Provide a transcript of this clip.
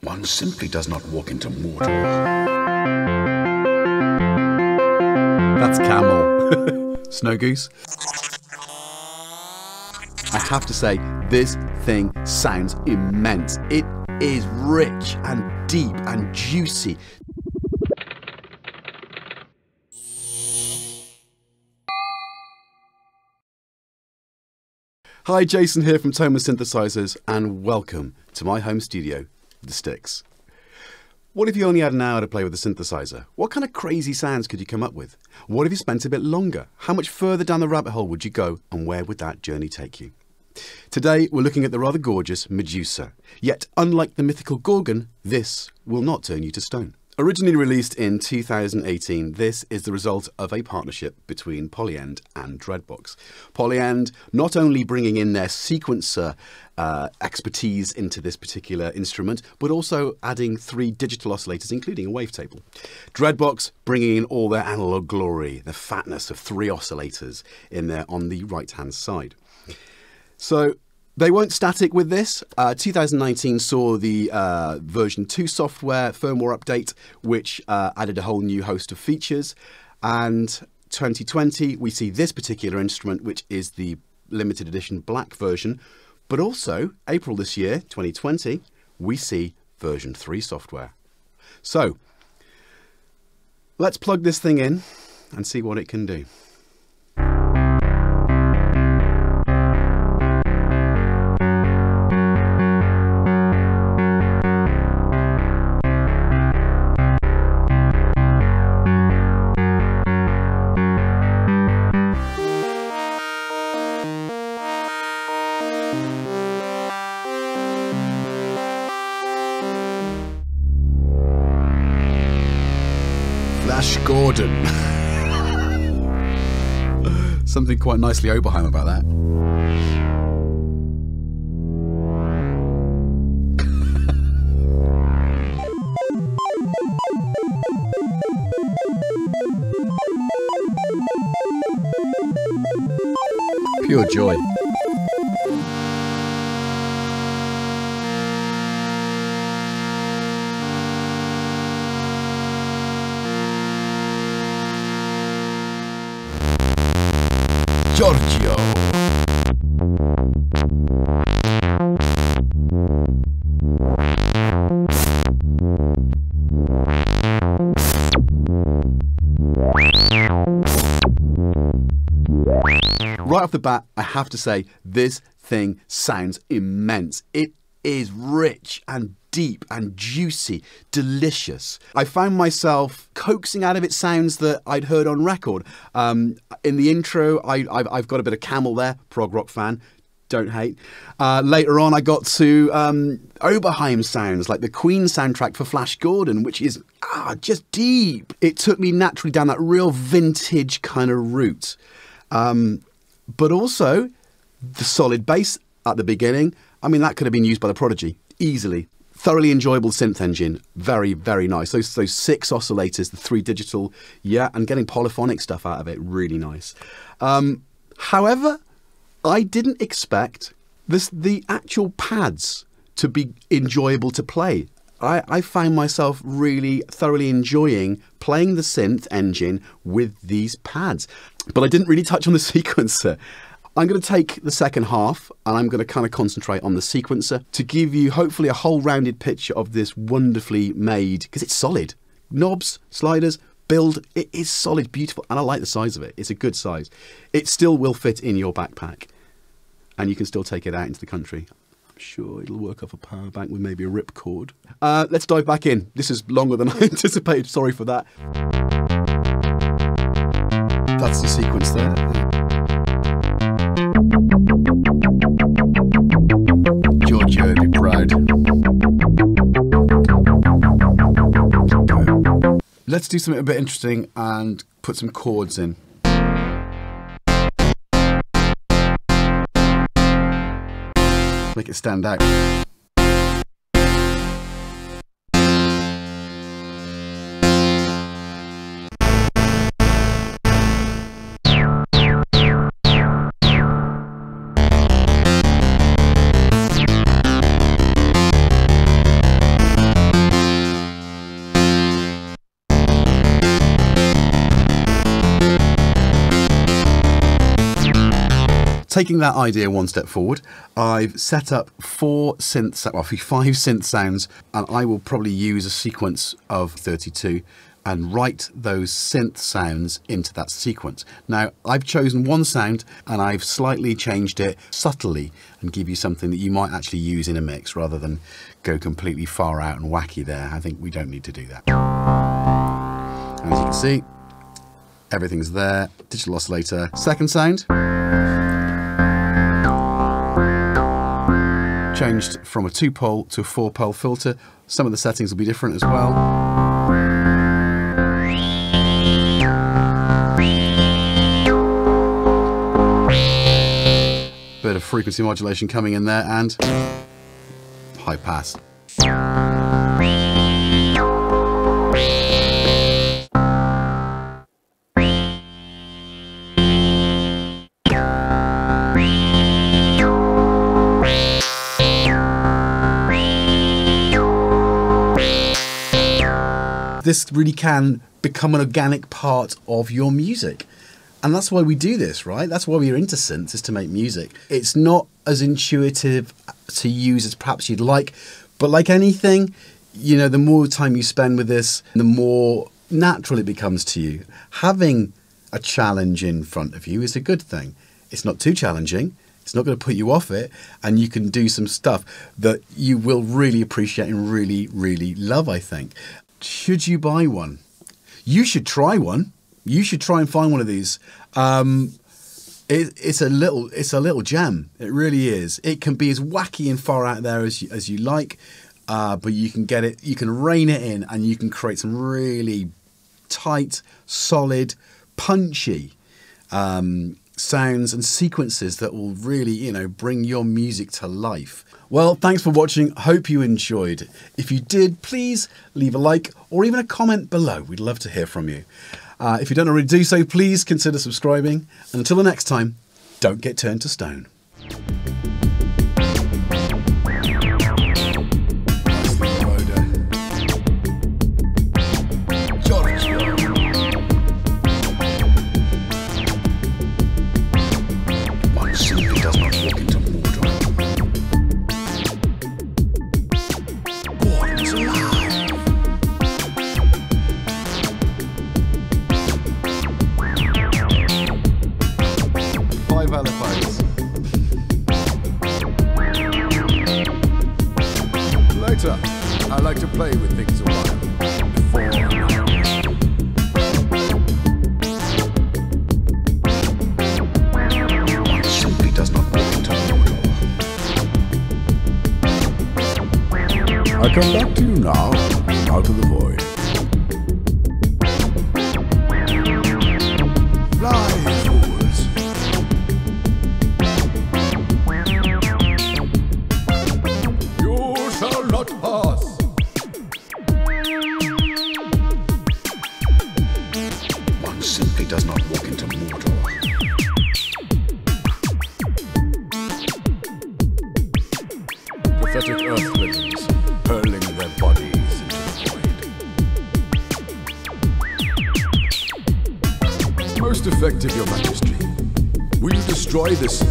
One simply does not walk into mortal. That's Camel. Snow Goose. I have to say, this thing sounds immense. It is rich and deep and juicy. Hi, Jason here from Thomann Synthesizers, and welcome to my home studio, The Sticks. What if you only had an hour to play with a synthesizer? What kind of crazy sounds could you come up with? What if you spent a bit longer? How much further down the rabbit hole would you go, and where would that journey take you? Today, we're looking at the rather gorgeous Medusa. Yet, unlike the mythical Gorgon, this will not turn you to stone. Originally released in 2018, this is the result of a partnership between Polyend and Dreadbox. Polyend not only bringing in their sequencer expertise into this particular instrument, but also adding 3 digital oscillators, including a wavetable. Dreadbox bringing in all their analog glory, the fatness of 3 oscillators in there on the right-hand side. So they weren't static with this. 2019 saw the version 2 software firmware update, which added a whole new host of features. And 2020, we see this particular instrument, which is the limited edition black version. But also, April this year, 2020, we see version 3 software. So let's plug this thing in and see what it can do. Gordon. Something quite nicely Oberheim about that. Pure joy. Giorgio. Right off the bat, I have to say, this thing sounds immense. It is rich and deep and juicy, delicious. I found myself coaxing out of it sounds that I'd heard on record. In the intro, I've got a bit of Camel there, prog rock fan, don't hate. Later on, I got to Oberheim sounds, like the Queen soundtrack for Flash Gordon, which is just deep. It took me naturally down that real vintage kind of route. But also, the solid bass at the beginning, I mean, that could have been used by the Prodigy, easily. Thoroughly enjoyable synth engine, very, very nice. Those 6 oscillators, the 3 digital, yeah, and getting polyphonic stuff out of it, really nice. However, I didn't expect the actual pads to be enjoyable to play. I found myself really thoroughly enjoying playing the synth engine with these pads. But I didn't really touch on the sequencer. I'm going to take the second half and I'm going to kind of concentrate on the sequencer to give you hopefully a whole rounded picture of this wonderfully made, because it's solid. Knobs, sliders, build, it is solid, beautiful, and I like the size of it. It's a good size. It still will fit in your backpack and you can still take it out into the country. I'm sure it'll work off a power bank with maybe a rip cord. Let's dive back in. This is longer than I anticipated, sorry for that. That's the sequence there. Giorgio would be proud. Let's do something a bit interesting and put some chords in. Make it stand out. taking that idea one step forward, I've set up 5 synth sounds, and I will probably use a sequence of 32 and write those synth sounds into that sequence. Now, I've chosen one sound and I've slightly changed it subtly and give you something that you might actually use in a mix rather than go completely far out and wacky there. I think we don't need to do that. And as you can see, everything's there. Digital oscillator. Second sound. Changed from a 2-pole to a 4-pole filter. Some of the settings will be different as well. Bit of frequency modulation coming in there and high pass. This really can become an organic part of your music. And that's why we do this, right? That's why we're into synths, is to make music. It's not as intuitive to use as perhaps you'd like, but like anything, you know, the more time you spend with this, the more natural it becomes to you. Having a challenge in front of you is a good thing. It's not too challenging. It's not going to put you off it, and you can do some stuff that you will really appreciate and really, really love, I think. Should you buy one? You should try one. You should try and find one of these. It's a little gem. It really is. It can be as wacky and far out there as you like, but you can get it. You can rein it in, and you can create some really tight, solid, punchy sounds and sequences that will really, you know, bring your music to life. Well, thanks for watching. Hope you enjoyed. If you did, please leave a like or even a comment below. We'd love to hear from you. If you don't already do so, please consider subscribing. And until the next time, don't get turned to stone. Later, I like to play with things a while before. One simply does not walk into Mordor. I come back to you now, out of the void. Fly, fools! You shall not pass! One simply does not walk into Mordor. Pathetic earthlings, hurling their bodies into the void. Most effective, Your Majesty. Will you destroy this